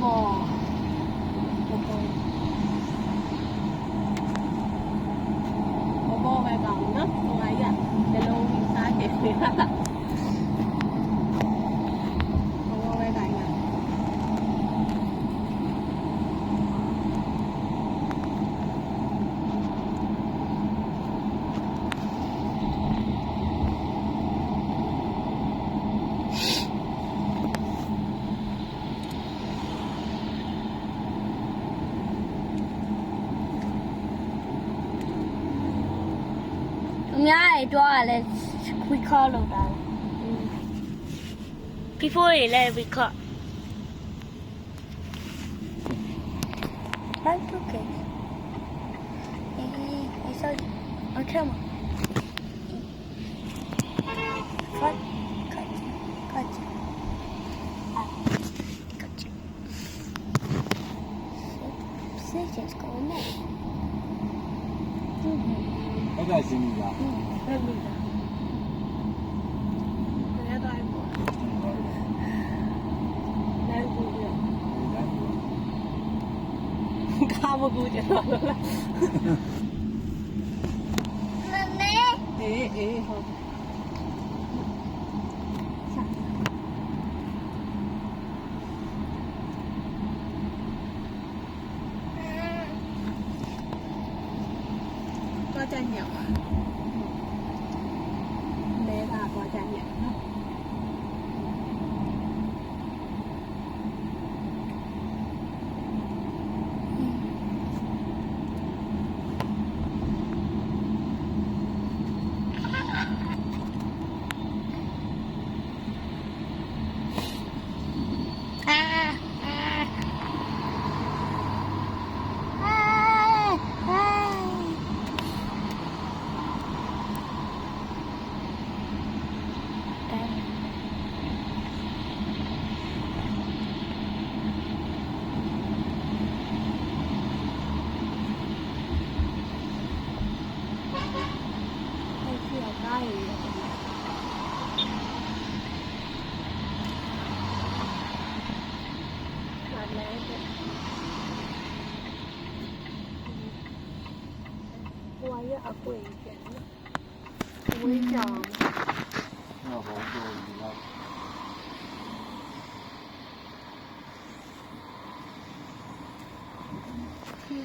ဘောပဲကောင်းနော်ဟိုကကြီးကလုံးကြီးစားကြတယ်ဘောပဲကိုင်းတာများတွေတွားရလဲ record လုပ်တာ before တွေလဲ record ဘာတူကဲI saw on camera cut Seconds go now ဟုတ်ကဲ့ရှင်းပြီလား အဲ့လိုလားဘယ်တော့ပေါ့လိုက်ဘူးပြကာမကူကြတော့လားမမေအေးဟုတ်ก็จะเหนียวอ่ะเละค่ะก็จะเหนียวเนาะให้เที่ยวได้มาแล้วหัวเยอะเอาปุ๋ยเจ๋งปุ๋ยจอม ဟုတ်ပါဘူးလား ที่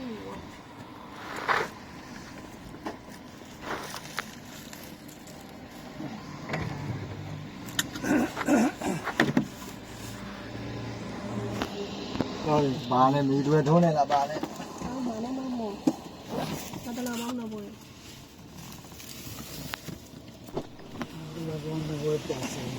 ဟုတ်ပြီဘာလဲမိတွေထုံးနေတာပါလဲ เอามาแล้วมาหมดมาตลอดมาหน่อยบ่อย ဒီမှာကောင်းနေဝဲပြန်စမ်း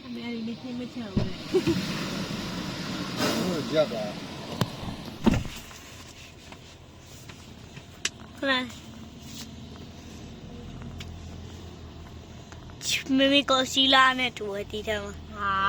ทำไมอันนี้ไม่เฉยเลย ဟုတ်ကြက်တာ Hola. Mimi có xí la này, chú ấy đi theo mà.